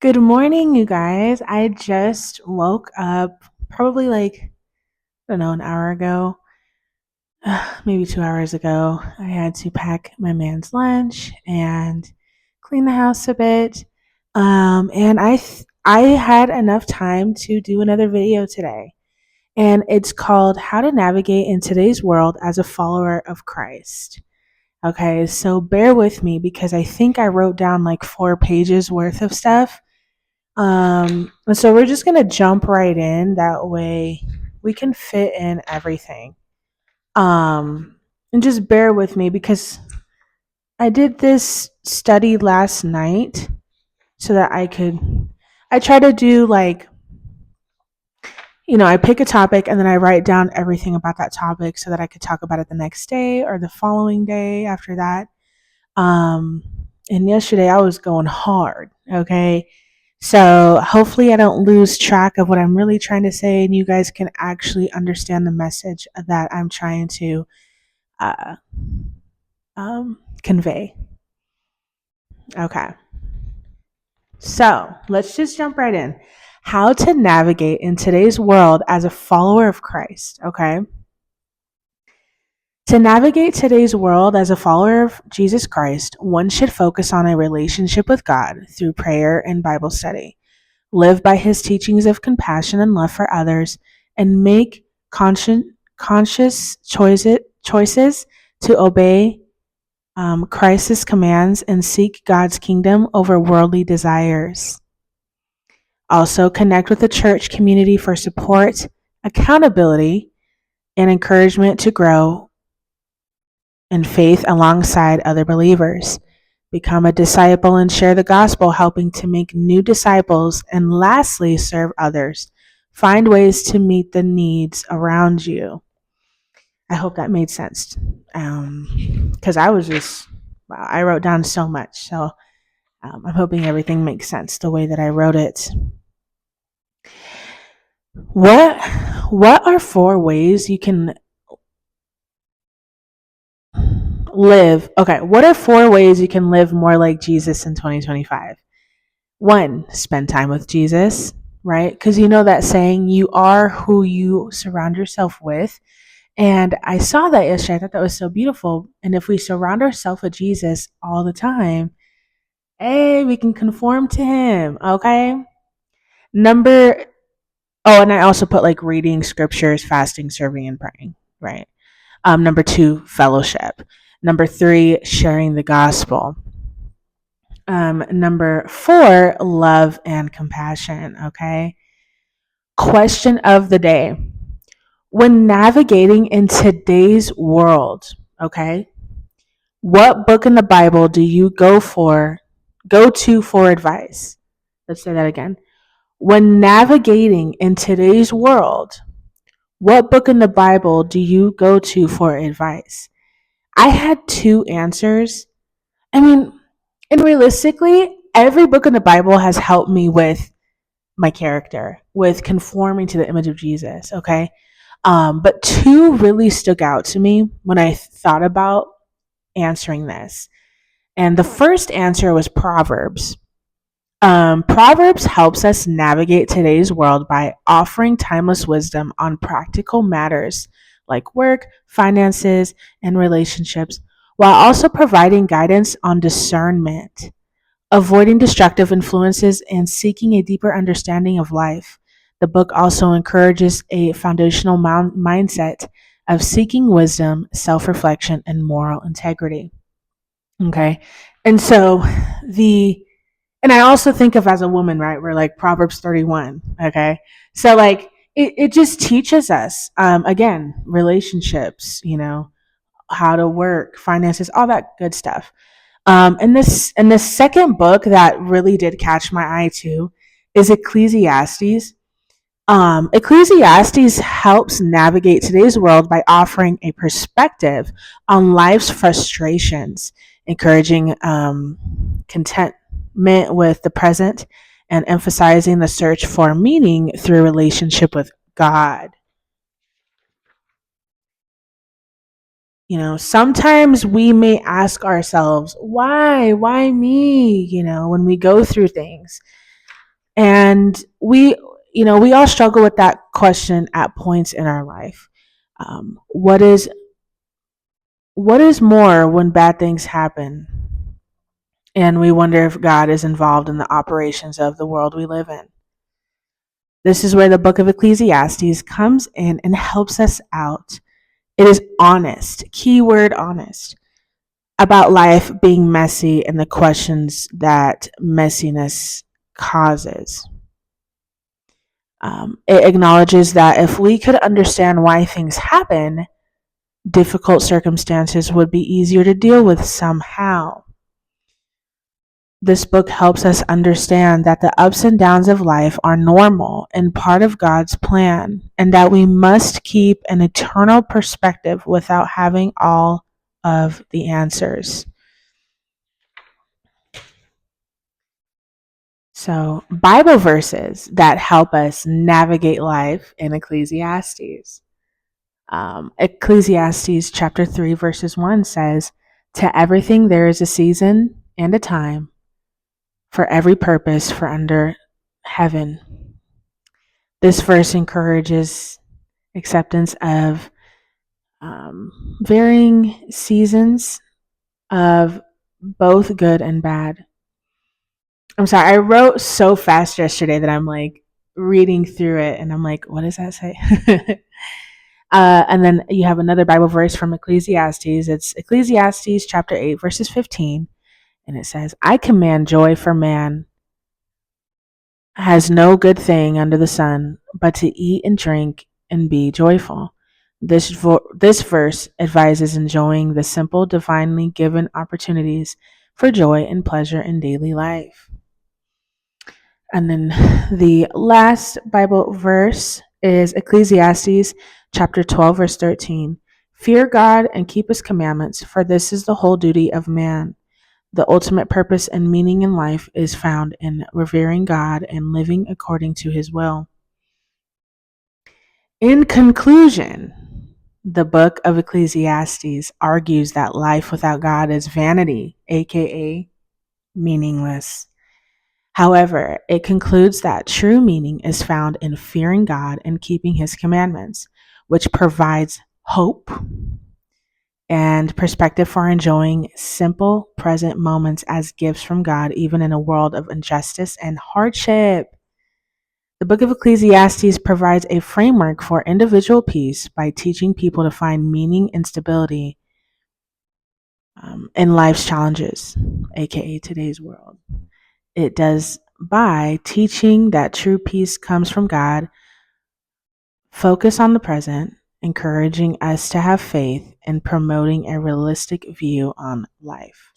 Good morning, you guys. I just woke up probably I don't know, an hour ago, maybe 2 hours ago. I had to pack my man's lunch and clean the house a bit. And I had enough time to do another video today. And it's called How to Navigate in Today's World as a Follower of Christ. Okay, so bear with me because I think I wrote down like 4 pages worth of stuff. And so we're just gonna jump right in. That way we can fit in everything. And just bear with me because I did this study last night so that I try to do I pick a topic and then I write down everything about that topic so that I could talk about it the next day or the following day after that. Um, and yesterday I was going hard, okay? So hopefully I don't lose track of what I'm really trying to say and you guys can actually understand the message that I'm trying to uh, convey. Okay. So let's just jump right in. How to navigate in today's world as a follower of Christ, okay? To navigate today's world as a follower of Jesus Christ, one should focus on a relationship with God through prayer and Bible study, live by his teachings of compassion and love for others, and make conscious choices to obey Christ's commands and seek God's kingdom over worldly desires. Also, connect with the church community for support, accountability, and encouragement to grow in faith alongside other believers. Become a disciple and share the gospel, helping to make new disciples. And lastly, serve others. Find ways to meet the needs around you. I hope that made sense. Because I wrote down so much. So I'm hoping everything makes sense the way that I wrote it. What are 4 ways you can live? Okay, what are 4 ways you can live more like Jesus in 2025? 1, spend time with Jesus, right? Because you know that saying, you are who you surround yourself with. And I saw that yesterday. I thought that was so beautiful. And if we surround ourselves with Jesus all the time, hey, we can conform to him, okay? Number, oh, and I also put like reading scriptures, fasting, serving, and praying, right? Number 2, fellowship. Number 3, sharing the gospel. Number 4, love and compassion, okay? Question of the day. When navigating in today's world, okay, what book in the Bible do you go to for advice? Let's say that again. When navigating in today's world, what book in the Bible do you go to for advice? I had 2 answers. I mean, and realistically, every book in the Bible has helped me with my character, with conforming to the image of Jesus, okay? But 2 really stuck out to me when I thought about answering this. And the first answer was Proverbs. Proverbs helps us navigate today's world by offering timeless wisdom on practical matters like work, finances, and relationships, while also providing guidance on discernment, avoiding destructive influences, and seeking a deeper understanding of life. The book also encourages a foundational mindset of seeking wisdom, self reflection, and moral integrity. Okay. And so the and I also think of as a woman, right? We're like Proverbs 31. Okay. So like it just teaches us, again, relationships, how to work, finances, all that good stuff. And the second book that really did catch my eye too is Ecclesiastes. Ecclesiastes helps navigate today's world by offering a perspective on life's frustrations, encouraging contentment with the present, and emphasizing the search for meaning through relationship with God. Sometimes we may ask ourselves, why me, when we go through things. And we all struggle with that question at points in our life. What is more when bad things happen? And we wonder if God is involved in the operations of the world we live in. This is where the book of Ecclesiastes comes in and helps us out. It is honest, keyword honest, about life being messy and the questions that messiness causes. It acknowledges that if we could understand why things happen, difficult circumstances would be easier to deal with somehow. This book helps us understand that the ups and downs of life are normal and part of God's plan, and that we must keep an eternal perspective without having all of the answers. So, Bible verses that help us navigate life in Ecclesiastes. Ecclesiastes chapter 3, verses 1 says, "To everything there is a season and a time, for every purpose for under heaven." This verse encourages acceptance of varying seasons of both good and bad. I'm sorry, I wrote so fast yesterday that I'm like reading through it and I'm like, what does that say? And then you have another Bible verse from Ecclesiastes. It's Ecclesiastes chapter 8, verses 15. And it says, "I command joy for man has no good thing under the sun, but to eat and drink and be joyful." This verse advises enjoying the simple, divinely given opportunities for joy and pleasure in daily life. And then the last Bible verse is Ecclesiastes chapter 12, verse 13. "Fear God and keep his commandments, for this is the whole duty of man. The ultimate purpose and meaning in life is found in revering God and living according to his will." In conclusion, the book of Ecclesiastes argues that life without God is vanity, aka meaningless. However, it concludes that true meaning is found in fearing God and keeping his commandments, which provides hope and perspective for enjoying simple present moments as gifts from God, even in a world of injustice and hardship. The book of Ecclesiastes provides a framework for individual peace by teaching people to find meaning and stability in life's challenges, aka today's world. It does by teaching that true peace comes from God, focus on the present, encouraging us to have faith, and promoting a realistic view on life.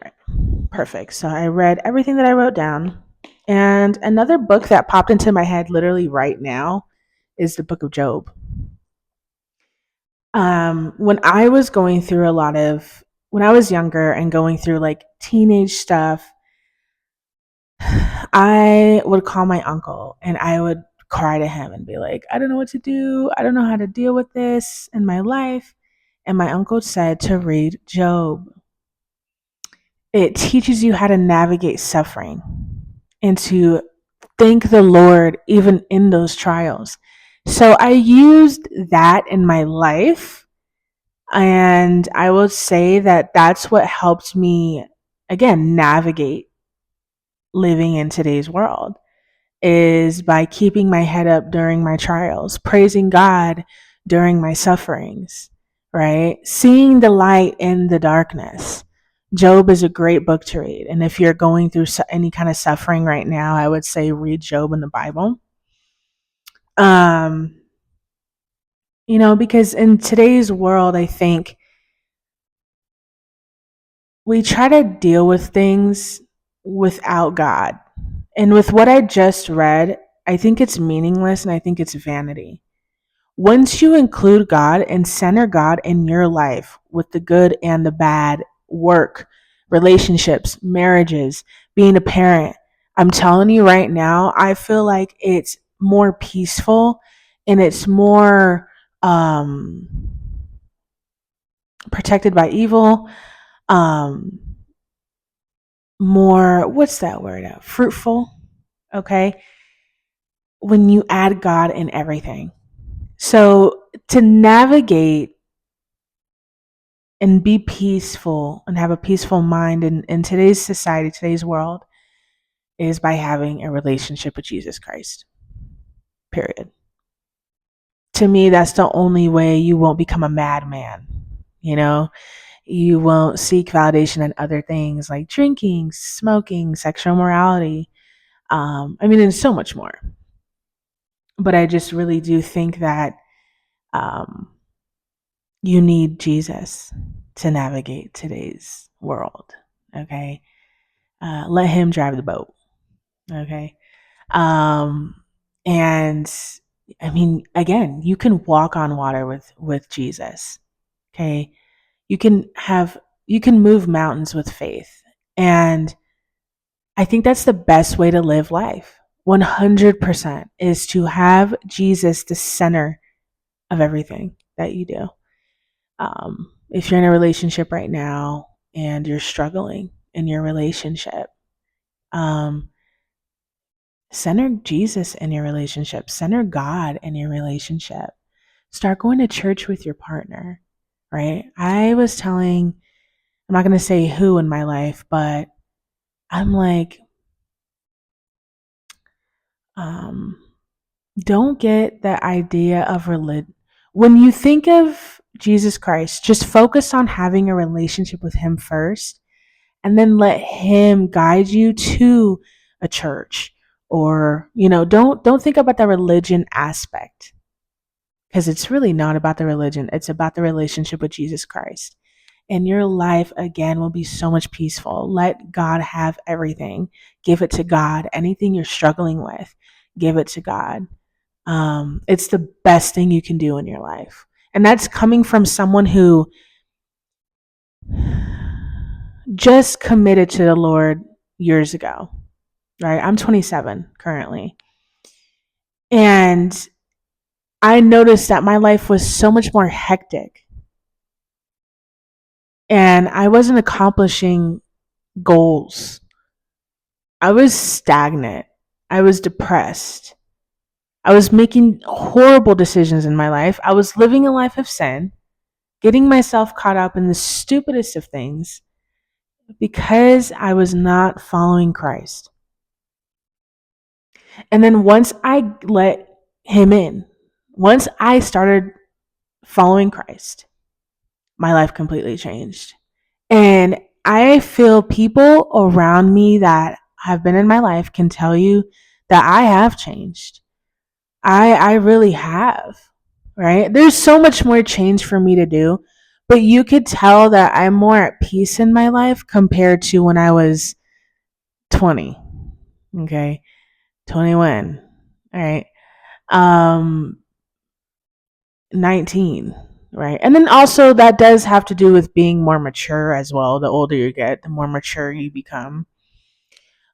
Right. Perfect. So I read everything that I wrote down. And another book that popped into my head literally right now is the book of Job. When I was going through when I was younger and going through like teenage stuff, I would call my uncle and I would cry to him and be like, "I don't know what to do. I don't know how to deal with this in my life." And my uncle said to read Job. It teaches you how to navigate suffering and to thank the Lord even in those trials. So I used that in my life. And I will say that that's what helped me, again, navigate living in today's world, is by keeping my head up during my trials, praising God during my sufferings, right? Seeing the light in the darkness. Job is a great book to read. And if you're going through any kind of suffering right now, I would say read Job in the Bible. Because in today's world, I think we try to deal with things without God. And with what I just read, I think it's meaningless and I think it's vanity. Once you include God and center God in your life with the good and the bad, work, relationships, marriages, being a parent, I'm telling you right now, I feel like it's more peaceful and it's more protected by evil. more, what's that word? Fruitful, okay? When you add God in everything. So to navigate and be peaceful and have a peaceful mind in today's society, today's world, is by having a relationship with Jesus Christ. Period. To me, that's the only way you won't become a madman. You know, you won't seek validation in other things like drinking, smoking, sexual morality. And so much more. But I just really do think that um, you need Jesus to navigate today's world. Okay. Let him drive the boat. Okay. Um, and again, you can walk on water with Jesus. Okay. You can move mountains with faith. And I think that's the best way to live life. 100% is to have Jesus the center of everything that you do. If you're in a relationship right now and you're struggling in your relationship, um, center Jesus in your relationship, center God in your relationship. Start going to church with your partner, right? I'm not going to say who in my life, but I'm like, don't get the idea of religion. When you think of Jesus Christ, just focus on having a relationship with him first, and then let him guide you to a church. Or, don't think about the religion aspect, because it's really not about the religion. It's about the relationship with Jesus Christ. And your life, again, will be so much peaceful. Let God have everything. Give it to God. Anything you're struggling with, give it to God. It's the best thing you can do in your life. And that's coming from someone who just committed to the Lord years ago, right? I'm 27 currently. And I noticed that my life was so much more hectic. And I wasn't accomplishing goals. I was stagnant. I was depressed. I was making horrible decisions in my life. I was living a life of sin, getting myself caught up in the stupidest of things because I was not following Christ. And then once I let him in, once I started following Christ, my life completely changed. And I feel people around me that have been in my life can tell you that I have changed. I really have, right? There's so much more change for me to do, but you could tell that I'm more at peace in my life compared to when I was 20. Okay. 21. All right. 19, right? And then also that does have to do with being more mature as well. The older you get, the more mature you become.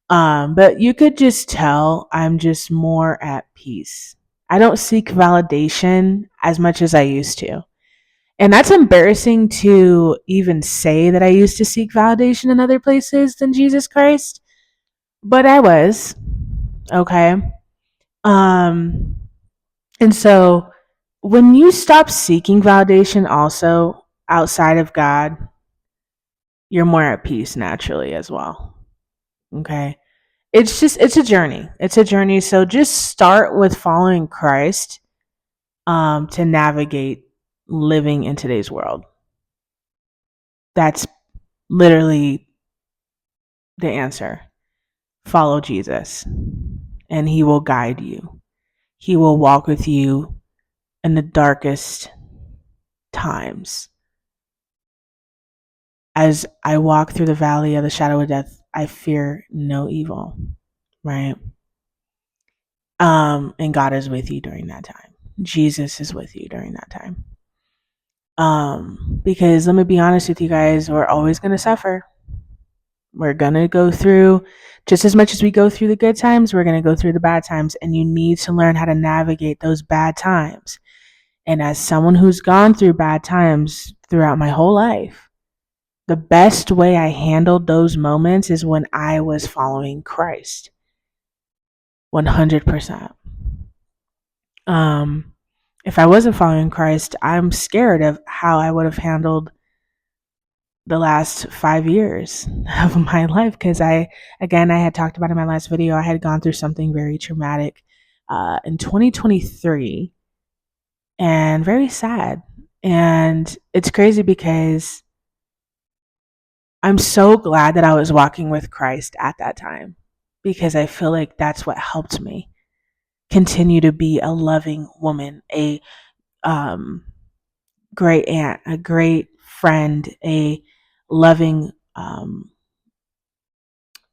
But you could just tell I'm just more at peace. I don't seek validation as much as I used to. And that's embarrassing to even say that I used to seek validation in other places than Jesus Christ, but I was. Okay. Um and so when you stop seeking validation also outside of God, you're more at peace naturally as well. Okay? It's a journey. It's a journey. So just start with following Christ to navigate living in today's world. That's literally the answer. Follow Jesus, and he will guide you. He will walk with you in the darkest times. As I walk through the valley of the shadow of death, I fear no evil, right? And God is with you during that time. Jesus is with you during that time. Because let me be honest with you guys, we're always going to suffer. We're going to go through, just as much as we go through the good times, we're going to go through the bad times. And you need to learn how to navigate those bad times. And as someone who's gone through bad times throughout my whole life, the best way I handled those moments is when I was following Christ. 100%. If I wasn't following Christ, I'm scared of how I would have handled the last 5 years of my life, because I had talked about in my last video, I had gone through something very traumatic in 2023, and very sad. And it's crazy because I'm so glad that I was walking with Christ at that time, because I feel like that's what helped me continue to be a loving woman, a great aunt, a great friend, a loving,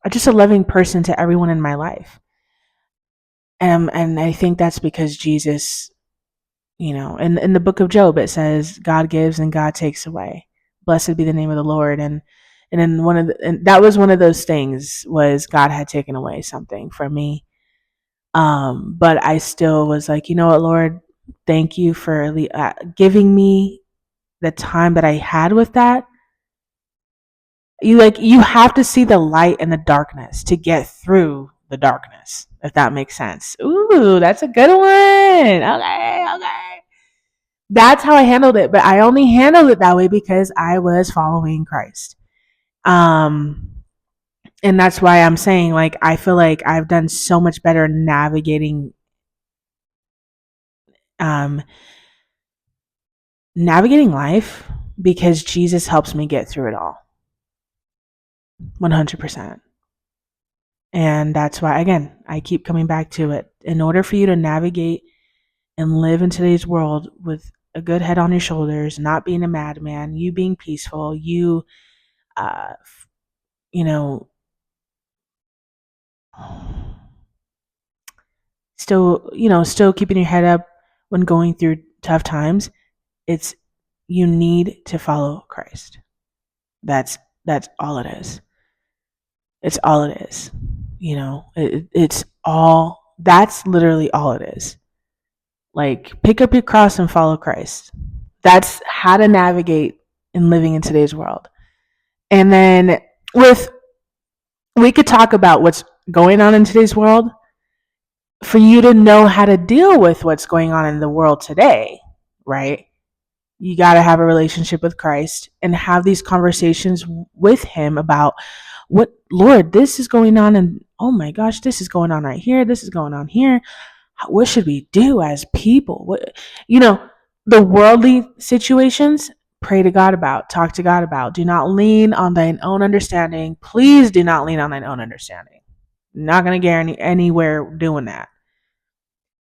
just a loving person to everyone in my life. And I think that's because Jesus, in the book of Job, it says, God gives and God takes away. Blessed be the name of the Lord. And then and that was one of those things, was God had taken away something from me. But I still was like, you know what, Lord, thank you for giving me the time that I had with that. You have to see the light in the darkness to get through the darkness, if that makes sense. Ooh, that's a good one. Okay. That's how I handled it, but I only handled it that way because I was following Christ. And that's why I'm saying, like, I feel like I've done so much better navigating life, because Jesus helps me get through it all. 100%. And that's why, again, I keep coming back to it. In order for you to navigate and live in today's world with a good head on your shoulders, not being a madman, you being peaceful, you, you know, still keeping your head up when going through tough times, you need to follow Christ. That's all it is. It's all it is. That's literally all it is. Like, pick up your cross and follow Christ. That's how to navigate in living in today's world. And then we could talk about what's going on in today's world. For you to know how to deal with what's going on in the world today, right? You got to have a relationship with Christ and have these conversations with him about, what, Lord, this is going on, and oh my gosh, this is going on right here, this is going on here. What should we do as people? The worldly situations, pray to God about, talk to God about. Do not lean on thine own understanding. Please do not lean on thine own understanding. Not going to get anywhere doing that.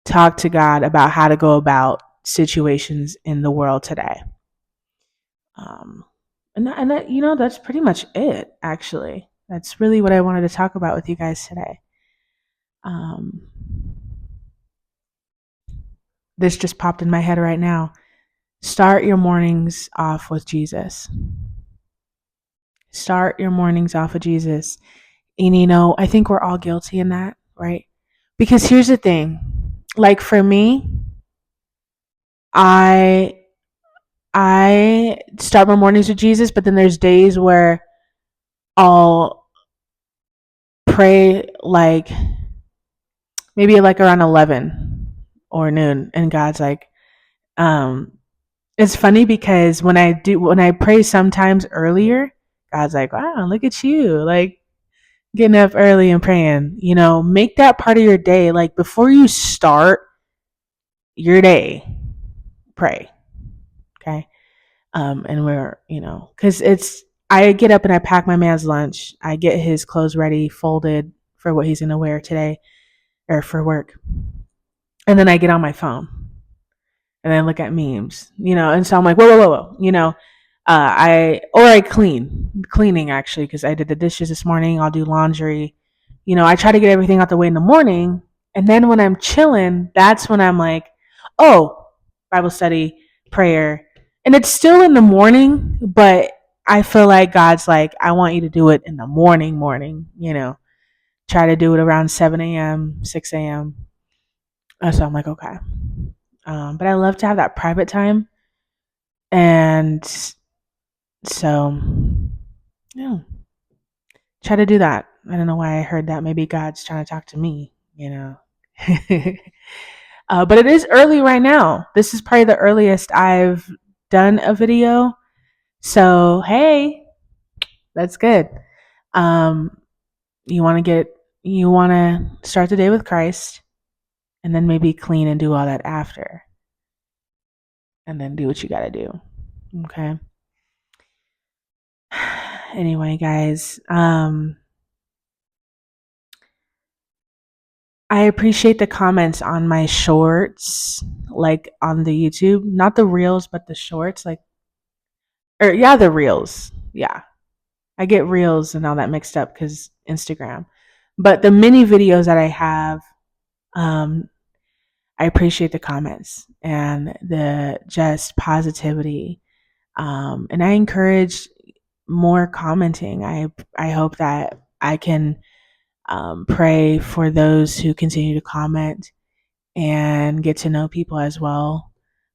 Talk to God about how to go about situations in the world today. That's pretty much it, actually. That's really what I wanted to talk about with you guys today. This just popped in my head right now. Start your mornings off with Jesus. Start your mornings off with Jesus. And I think we're all guilty in that, right? Because here's the thing. Like, for me, I start my mornings with Jesus, but then there's days where I'll pray, like, maybe like around 11 or noon, and God's like, it's funny because when I pray sometimes earlier, God's like, wow, look at you, like, getting up early and praying. Make that part of your day. Like, before you start your day, pray. Okay. And because I get up and I pack my man's lunch. I get his clothes ready, folded for what he's going to wear today or for work. And then I get on my phone and I look at memes, and so I'm like, whoa. I cleaning, actually, because I did the dishes this morning. I'll do laundry. I try to get everything out the way in the morning. And then when I'm chilling, that's when I'm like, oh, Bible study, prayer. And it's still in the morning, but I feel like God's like, I want you to do it in the morning, try to do it around 7 a.m., 6 a.m. So I'm like, okay. But I love to have that private time. And so Yeah. Try to do that. I don't know why I heard that. Maybe God's trying to talk to me, you know. But it is early right now. This is probably the earliest I've done a video. So, hey, that's good. Um, you want to start the day with Christ and then maybe clean and do all that after. And then do what you got to do. Okay. Anyway, guys, I appreciate the comments on my shorts, like on the YouTube, not the reels, but the shorts, like, or yeah, the reels. Yeah. I get reels and all that mixed up because Instagram. But the mini videos that I have, um, I appreciate the comments and the just positivity. And I encourage more commenting. I hope that I can pray for those who continue to comment and get to know people as well.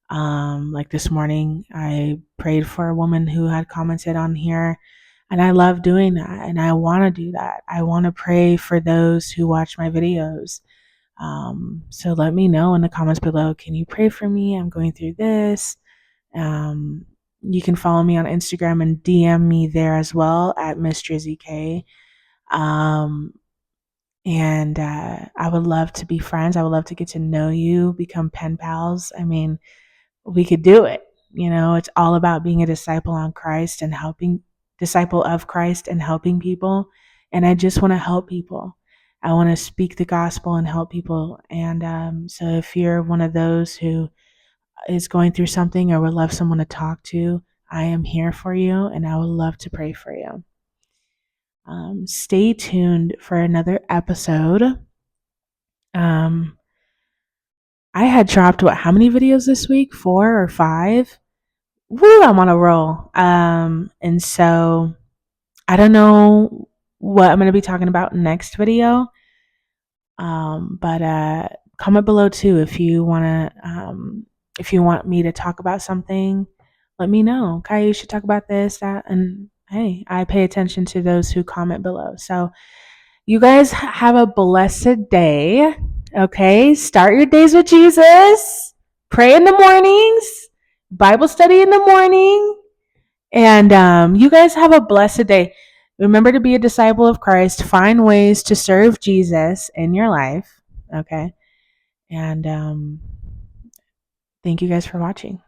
Like this morning, I prayed for a woman who had commented on here, and I love doing that, and I want to do that. I want to pray for those who watch my videos. So let me know in the comments below. Can you pray for me? I'm going through this. Um, you can follow me on Instagram and DM me there as well at Miss Drizzy K. Um, and I would love to be friends. I would love to get to know you, become pen pals. I mean, we could do it. You know, it's all about being a disciple on Christ and disciple of Christ and helping people. And I just want to help people. I want to speak the gospel and help people. And so if you're one of those who is going through something or would love someone to talk to, I am here for you and I would love to pray for you. Stay tuned for another episode. I had dropped how many videos this week? 4 or 5? Woo, I'm on a roll. And so I don't know what I'm going to be talking about next video. But comment below too if you want me to talk about something, let me know. Okay, you should talk about this, that, and hey, I pay attention to those who comment below. So you guys have a blessed day. Okay, start your days with Jesus. Pray in the mornings. Bible study in the morning. And you guys have a blessed day. Remember to be a disciple of Christ. Find ways to serve Jesus in your life. Okay. And thank you guys for watching.